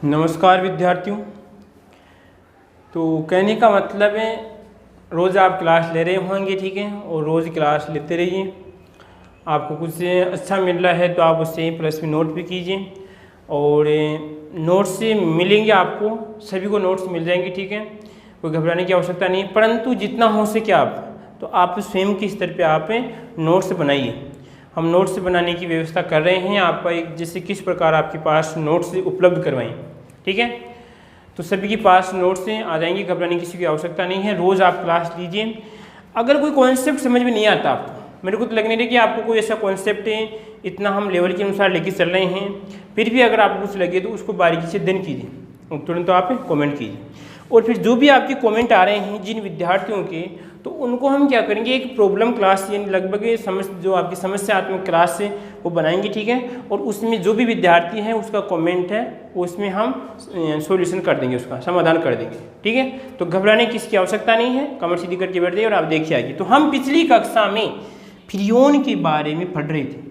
नमस्कार विद्यार्थियों। तो कहने का मतलब है रोज़ आप क्लास ले रहे होंगे, ठीक है, और रोज़ क्लास लेते रहिए। आपको कुछ अच्छा मिल रहा है तो आप उससे प्लस में नोट भी कीजिए, और नोट्स से मिलेंगे, आपको सभी को नोट्स मिल जाएंगे, ठीक है, कोई घबराने की आवश्यकता नहीं। परंतु जितना हो सके आप स्वयं के स्तर पे आप नोट्स बनाइए। हम नोट्स बनाने की व्यवस्था कर रहे हैं, आप एक जैसे किस प्रकार आपके पास नोट्स उपलब्ध करवाएं, ठीक है। तो सभी के पास नोट्स आ जाएंगे, घबराने की किसी की आवश्यकता नहीं है। रोज़ आप क्लास लीजिए। अगर कोई कॉन्सेप्ट समझ में नहीं आता आपको, मेरे को तो लगने लगे कि आपको कोई ऐसा कॉन्सेप्ट है, इतना हम लेवल के अनुसार लेके चल रहे हैं, फिर भी अगर आपको कुछ लगे तो उसको बारीकी से अध्ययन कीजिए, तुरंत तो आप कमेंट कीजिए। और फिर जो भी आपके कमेंट आ रहे हैं जिन विद्यार्थियों के, तो उनको हम क्या करेंगे, एक प्रॉब्लम क्लास यानी लगभग जो आपकी समस्यात्मक क्लास है वो बनाएंगे, ठीक है। और उसमें जो भी विद्यार्थी है उसका कमेंट है उसमें हम सॉल्यूशन कर देंगे, उसका समाधान कर देंगे, ठीक है। तो घबराने की इसकी आवश्यकता नहीं है, कमेंट सीधी करके बैठ जाइए और आप देखिए आगे। तो हम पिछली कक्षा में फ्रियोन के बारे में पढ़ रहे थे।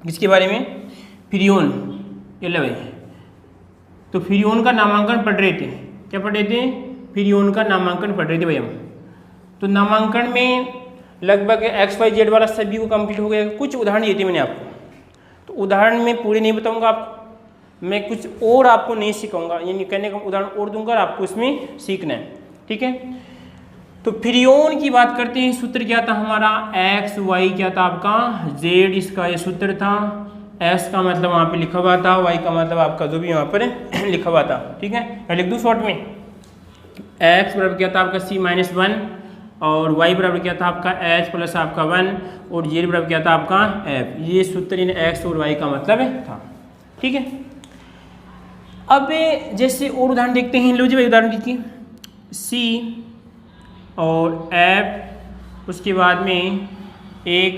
किसके बारे में? फ्रियोन 11। तो फ्रियोन का नामांकन पढ़ रहे थे। क्या पढ़ रहे थे? फ्रियोन का नामांकन पढ़ रहे थे भाई हम। तो नामांकन में लगभग XYZ वाला सभी को कंप्लीट हो गया। कुछ उदाहरण दिए थे मैंने आपको, तो उदाहरण में पूरे नहीं बताऊंगा आपको, मैं कुछ और आपको नहीं सिखाऊंगा, यानी कहने का उदाहरण और दूंगा, आपको इसमें सीखना है, ठीक है। तो फ्रियोन की बात करते हैं। सूत्र क्या था हमारा? XY क्या था आपका? Z इसका ये सूत्र था। S का मतलब वहाँ पे लिखा हुआ था, Y का मतलब आपका जो भी यहाँ पर लिखा हुआ था, ठीक है। मैं लिख दूँ शॉर्ट में। X बराबर क्या था आपका? C-1, और Y बराबर क्या था आपका? H प्लस आपका 1, और Z बराबर क्या था आपका? F। ये सूत्र इन X और Y का मतलब था, ठीक है। अब जैसे और उदाहरण देखते हैं। लो जी भाई उदाहरण देखिए। C और F, उसके बाद में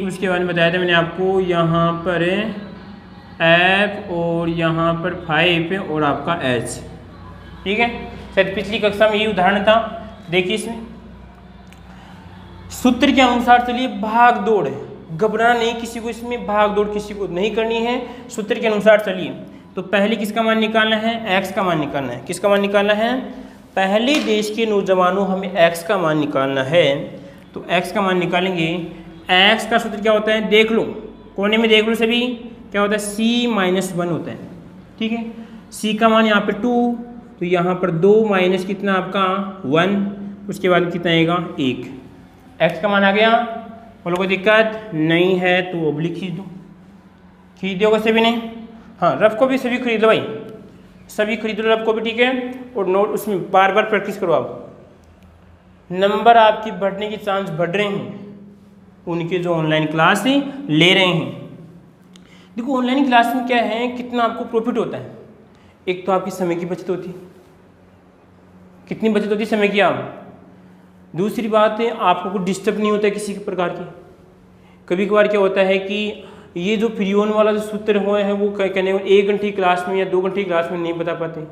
उसके बाद में बताया था मैंने आपको, यहाँ पर F और यहाँ पर 5 और आपका H, ठीक है। शायद पिछली कक्षा में ये उदाहरण था। देखिए इसमें सूत्र के अनुसार चलिए, भाग दौड़ है, घबराना नहीं किसी को, इसमें भाग दौड़ किसी को नहीं करनी है। सूत्र के अनुसार चलिए। तो पहले किसका मान निकालना है? X का मान निकालना है। किसका मान निकालना है? पहले देश के नौजवानों हमें X का मान निकालना है। तो X का मान निकालेंगे। X का सूत्र क्या होता है? देख लो, कोने में देख लो सभी, क्या होता है? C-1 होता है, ठीक है। C का मान यहाँ पे 2, तो यहाँ पर 2 माइनस कितना आपका 1, उसके बाद कितना आएगा 1। X का मान आ गया। बोलो कोई दिक्कत नहीं है तो ओब्लिक खरीद दोगे सभी ने? हाँ, रफ को भी सभी खरीद लो भाई, सभी खरीद लो रफ को भी, ठीक है। और नोट उसमें बार बार प्रैक्टिस करो। आप नंबर आपकी बढ़ने की चांस बढ़ रहे हैं उनके जो ऑनलाइन क्लास ले रहे हैं। देखो ऑनलाइन क्लास में क्या है, कितना आपको प्रॉफिट होता है। एक तो आपकी समय की बचत होती है। कितनी बचत होती है समय की? आप दूसरी बात है, आपको कुछ डिस्टर्ब नहीं होता है किसी प्रकार की। कभी कभार क्या होता है कि ये जो फ्रियोन वाला जो सूत्र हुए हैं वो कहने को 1 घंटे की क्लास में या 2 घंटे की क्लास में नहीं बता पाते,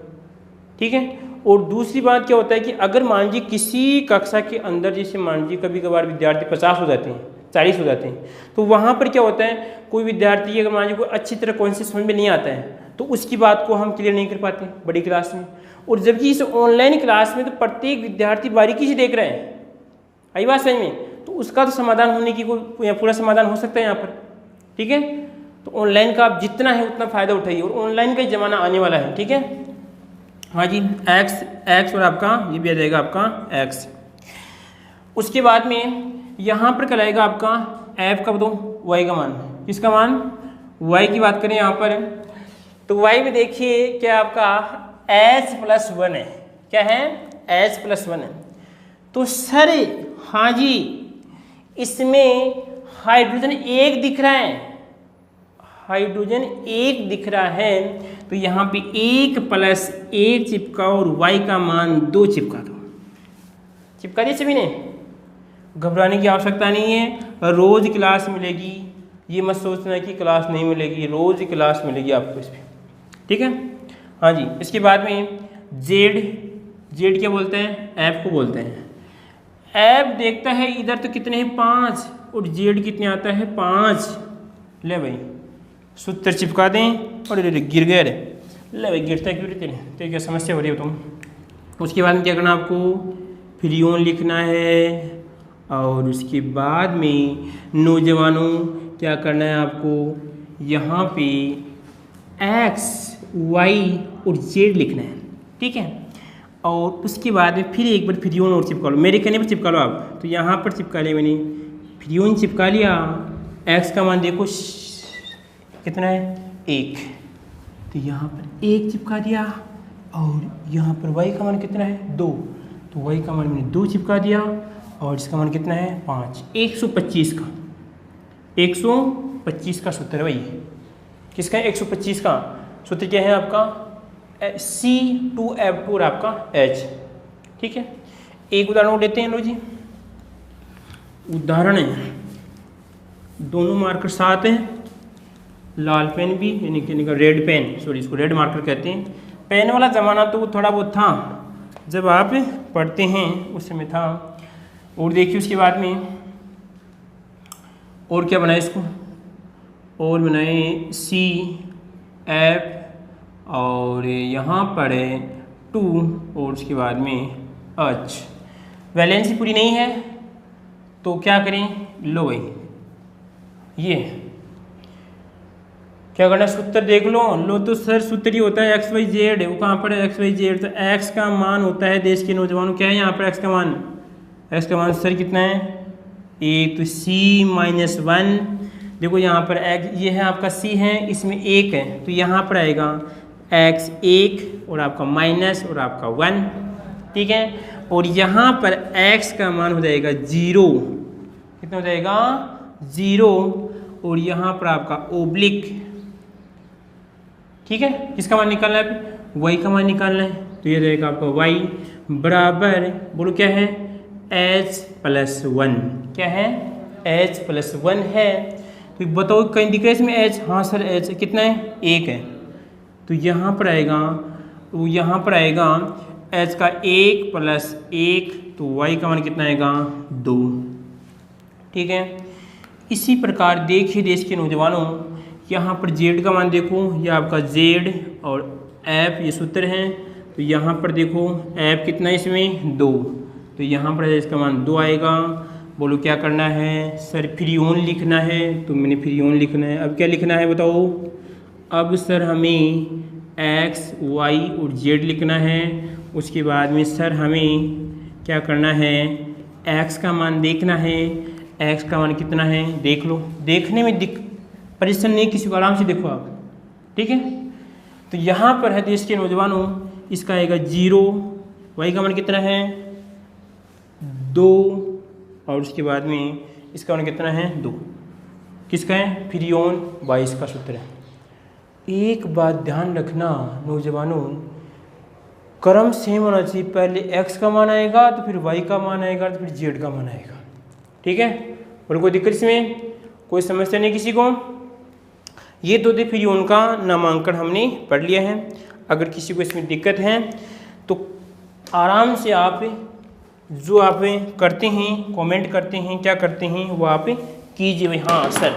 ठीक है। और दूसरी बात क्या होता है कि अगर मान लीजिए किसी कक्षा के अंदर, जैसे मान लीजिए कभी कभार विद्यार्थी 50 हो जाते हैं, 40 हो जाते हैं, तो वहाँ पर क्या होता है, कोई विद्यार्थी अगर मान लीजिए कोई अच्छी तरह कॉन्सेप्ट समझ में नहीं आता है तो उसकी बात को हम क्लियर नहीं कर पाते बड़ी क्लास में। और जबकि इस ऑनलाइन क्लास में तो प्रत्येक विद्यार्थी बारीकी से देख रहे हैं, आई बात समझ में, तो उसका तो समाधान होने की कोई पूरा समाधान हो सकता है यहाँ पर, ठीक है। तो ऑनलाइन का आप जितना है उतना फ़ायदा उठाइए, और ऑनलाइन का ज़माना आने वाला है, ठीक है। हाँ जी, X और आपका ये भी आ जाएगा आपका X। उसके बाद में यहाँ पर क्या आएगा आपका F का, दो Y का मान। किसका मान? Y की बात करें यहाँ पर, तो Y में देखिए क्या आपका H+1 है। क्या है? H+1 है। तो सर हाँ जी, इसमें हाइड्रोजन 1 दिख रहा है, हाइड्रोजन 1 दिख रहा है, तो यहाँ पे 1+1 चिपका और Y का मान 2 चिपका दो। चिपका दिए सभी ने? घबराने की आवश्यकता नहीं है, रोज क्लास मिलेगी, ये मत सोचना कि क्लास नहीं मिलेगी, रोज क्लास मिलेगी आपको इसमें, ठीक है। हाँ जी, इसके बाद में Z क्या बोलते हैं? F को बोलते हैं। F देखता है इधर तो कितने हैं? 5, और Z कितने आता है? 5। ले भाई सूत्र चिपका दें, और गिर गए रे, ले भाई गिरता क्यों रहते तो क्या समस्या हो रही हो तुम। उसके बाद में क्या करना आपको, फ्रियोन लिखना है और उसके बाद में नौजवानों क्या करना है आपको, यहाँ पे एक्स वाई और जेड लिखना है, ठीक है। और उसके बाद में फिर एक बार फ्रियोन और चिपका लो, मेरे कहने पर चिपका लो आप। तो यहाँ पर चिपका लिया मैंने, फ्रियोन चिपका लिया, एक्स का मान देखो कितना है 1, तो यहाँ पर 1 चिपका दिया और यहाँ पर y का मान कितना है 2, तो y का मान मैंने 2 चिपका दिया और इसका मान कितना है 5। 125 का 125 का सूत्र है भाई, किसका है 125 का सूत्र क्या है आपका C2F2 और आपका H, ठीक है। एक उदाहरण लेते हैं लो जी, उदाहरण है दोनों मार्कर साथ हैं, लाल पेन भी यानी कि रेड पेन, सॉरी इसको रेड मार्कर कहते हैं। पेन वाला ज़माना तो थोड़ा बहुत था जब आप पढ़ते हैं उस समय था। और देखिए उसके बाद में और क्या बनाए इसको, और बनाए CF और यहाँ पर 2 और उसके बाद में H। वैलेंसी पूरी नहीं है तो क्या करें, लो भाई ये क्या करना, सूत्र देख लो तो सर सूत्र ही होता है एक्स वाई जेड, वो कहाँ पर है एक्स वाई जेड, तो एक्स का मान होता है देश के नौजवानों, क्या है यहाँ पर एक्स का मान सर कितना है 1, तो C-1, देखो यहाँ पर एक्स ये है आपका C है, इसमें 1 है तो यहाँ पर आएगा x 1 और आपका माइनस और आपका 1, ठीक है। और यहाँ पर x का मान हो जाएगा 0, कितना हो जाएगा 0, और यहाँ पर आपका ओब्लिक, ठीक है। किसका मान निकालना है, y का मान निकालना है, तो ये रहेगा आपका y बराबर बोलो क्या है h+1, क्या है h+1 है। तो बताओ कहीं दिख रहा है इसमें h, हाँ सर h कितना है 1 है, तो यहाँ पर आएगा h का 1+1, तो y का मान कितना आएगा 2, ठीक है। इसी प्रकार देखिए देश के नौजवानों, यहाँ पर z का मान देखो, ये आपका z और f ये सूत्र हैं, तो यहाँ पर देखो f कितना है इसमें 2, तो यहाँ पर इसका मान 2 आएगा। बोलो क्या करना है सर, फ्रियोन लिखना है, तो मैंने फ्रियोन लिखना है। अब क्या लिखना है बताओ, अब सर हमें x y और z लिखना है। उसके बाद में सर हमें क्या करना है, x का मान देखना है, x का मान कितना है देख लो, देखने में परेशान नहीं किसी को, आराम से देखो आप, ठीक है। तो यहाँ पर है देश के नौजवानों, इसका आएगा 0, y का मान कितना है 2, और उसके बाद में इसका मान कितना है 2, किसका है फ्रियोन 22 का सूत्र है। एक बात ध्यान रखना नौजवानों, क्रम सेम होना चाहिए, पहले x का मान आएगा तो फिर y का मान आएगा तो फिर z का मान आएगा, ठीक है। और कोई दिक्कत इसमें, कोई समस्या नहीं किसी को। ये तो थे फ्रियोन का नामांकन हमने पढ़ लिया है। अगर किसी को इसमें दिक्कत है तो आराम से आप जो आप करते हैं, कमेंट करते हैं, क्या करते हैं वो आप कीजिए भाई, हाँ सर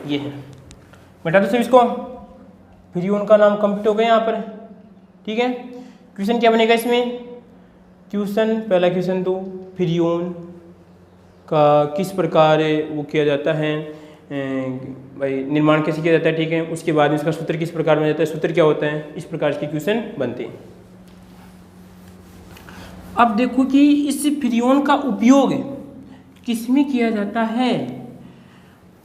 ये है बेटा। तो सर इसको फ्रियोन का नाम कंप्लीट हो गया यहाँ पर, ठीक है। क्वेश्चन क्या बनेगा इसमें, क्वेश्चन पहला क्वेश्चन तो फ्रियोन का किस प्रकार वो किया जाता है भाई, निर्माण कैसे किया जाता है, ठीक है। उसके बाद में इसका सूत्र किस प्रकार में जाता है, सूत्र क्या होता है, इस प्रकार के क्वेश्चन बनते हैं। अब देखो कि इस फ्रियोन का उपयोग किसमें किया जाता है,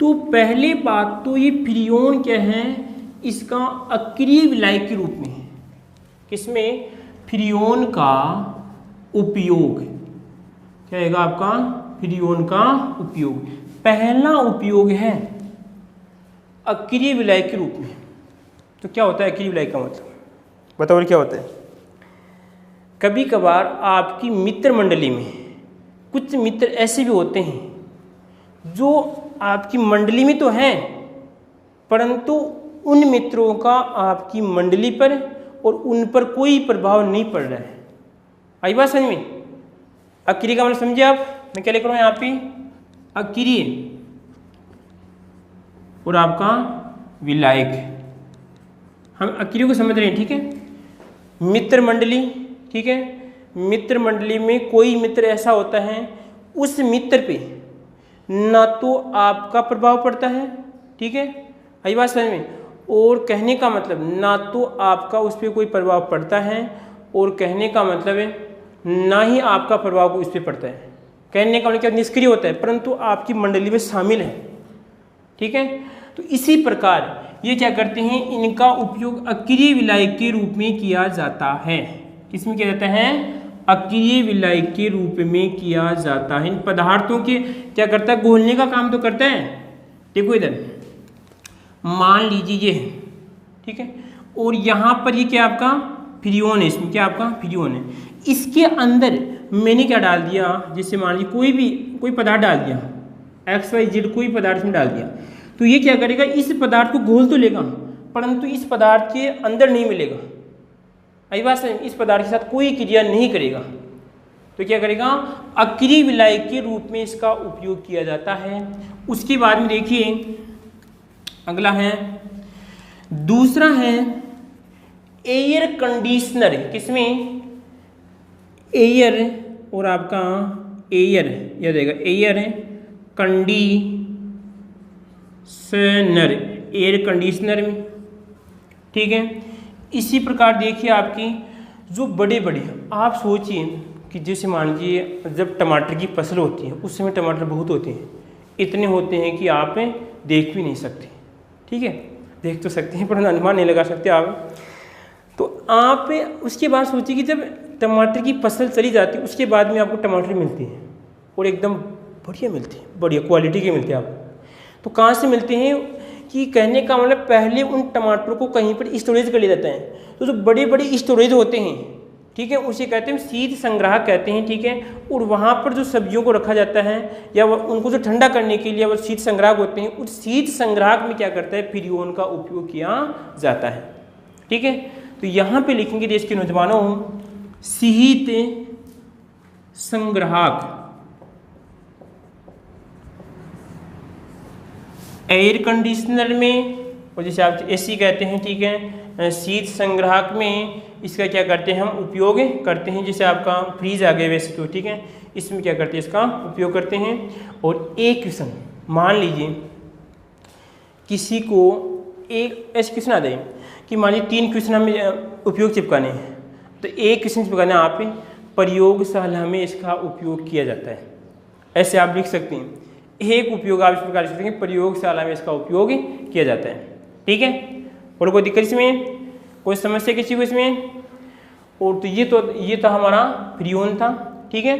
तो पहले बात तो ये फ्रियोन क्या है, इसका अक्रिय विलायक के रूप में है। किसमें, फ्रियोन का उपयोग क्या है आपका, फ्रियोन का उपयोग पहला उपयोग है अक्रिय विलायक के रूप में। तो क्या होता है अक्रिय विलायक का मतलब, बताओ क्या होता है। कभी कभार आपकी मित्र मंडली में कुछ मित्र ऐसे भी होते हैं जो आपकी मंडली में तो हैं, परंतु उन मित्रों का आपकी मंडली पर और उन पर कोई प्रभाव नहीं पड़ रहा है। आई बात समझ में, अक्रिय का मतलब समझे आप, मैं क्या लिख रहा हूँ यहाँ पे, अक्रिय और आपका विलायक, हम अक्रिय को समझ रहे हैं, ठीक है। मित्र मंडली, ठीक है, मित्र मंडली में कोई मित्र ऐसा होता है उस मित्र पे ना तो आपका प्रभाव पड़ता है, ठीक है, आई बात समझ में, और कहने का मतलब ना तो आपका उस पर कोई प्रभाव पड़ता है, और कहने का मतलब है ना ही आपका प्रभाव उस पर पड़ता है। कहने का मतलब क्या, निष्क्रिय होता है परंतु आपकी मंडली में शामिल है, ठीक है। तो इसी प्रकार ये क्या करते हैं, इनका उपयोग अक्रिय विलायक के रूप में किया जाता है। किसमें किया जाता है, अक्रिय विलायक के रूप में किया जाता है। इन पदार्थों के क्या करता है, घोलने का काम तो करता है। देखो इधर मान लीजिए ये, ठीक है, और यहाँ पर ये क्या आपका फ्रियोन है, इसमें क्या आपका फ्रियोन है, इसके अंदर मैंने क्या डाल दिया, जैसे मान लीजिए कोई पदार्थ डाल दिया, XYZ कोई पदार्थ में डाल दिया, तो ये क्या करेगा, इस पदार्थ को घोल तो लेगा परंतु इस पदार्थ के अंदर नहीं मिलेगा, आई बात है, इस पदार्थ के साथ कोई क्रिया नहीं करेगा। तो क्या करेगा, अक्रिय विलायक के रूप में इसका उपयोग किया जाता है। उसके बाद में देखिए अगला है, दूसरा है एयर कंडीशनर। किसमें, एयर और आपका एयर याद रहेगा, एयर कंडीशनर, एयर कंडीशनर में, ठीक है। इसी प्रकार देखिए आपकी जो बड़े बड़े, आप सोचिए कि जैसे मान लीजिए जब टमाटर की फसल होती है उस समय टमाटर बहुत होते हैं, इतने होते हैं कि आप देख भी नहीं सकते, ठीक है, देख तो सकते हैं पर अनुमान नहीं लगा सकते आप। तो आप उसके बाद सोचिए कि जब टमाटर की फसल चली जाती है उसके बाद में आपको टमाटर मिलते हैं और एकदम बढ़िया मिलते हैं, बढ़िया क्वालिटी के मिलते हैं आपको। तो कहाँ से मिलते हैं कि कहने का मतलब पहले उन टमाटरों को कहीं पर स्टोरेज कर लिया जाता है, तो जो बड़े बड़े स्टोरेज होते हैं, ठीक है, उसे कहते हैं शीत संग्राहक कहते हैं, ठीक है। और वहाँ पर जो सब्जियों को रखा जाता है या उनको जो ठंडा करने के लिए वो शीत संग्राहक होते हैं, उस शीत संग्राहक में क्या करता है, फ्रियोन का उपयोग किया जाता है, ठीक है। तो यहाँ पे लिखेंगे देश के नौजवानों, शीत संग्राहक, एयर कंडीशनर में, और जैसे आप एसी कहते हैं, ठीक है, शीत संग्राहक में इसका क्या करते हैं हम उपयोग करते हैं। जैसे आपका फ्रीज आ गया वैसे तो, ठीक है, इसमें क्या करते हैं इसका उपयोग करते हैं। और एक क्वेश्चन मान लीजिए किसी को एक ऐसे क्वेश्चन आ जाए कि मान लीजिए 3 क्वेश्चन हमें उपयोग चिपकाने हैं, तो एक क्वेश्चन चिपकाना आप प्रयोगशाला में इसका उपयोग किया जाता है, ऐसे आप लिख सकते हैं। एक उपयोग आप इस प्रकार लिख सकते हैं, प्रयोगशाला में इसका उपयोग किया जाता है, ठीक है। और कोई दिक्कत इसमें, कोई समस्या किसी को इसमें। और तो ये तो हमारा फ्रियोन था, ठीक है।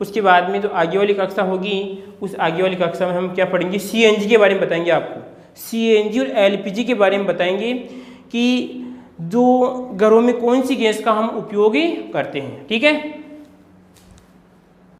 उसके बाद में जो आगे वाली कक्षा होगी उस आगे वाली कक्षा में हम क्या पढ़ेंगे, CNG के बारे में बताएंगे आपको, CNG और LPG के बारे में बताएंगे कि जो घरों में कौन सी गैस का हम उपयोग करते हैं, ठीक है।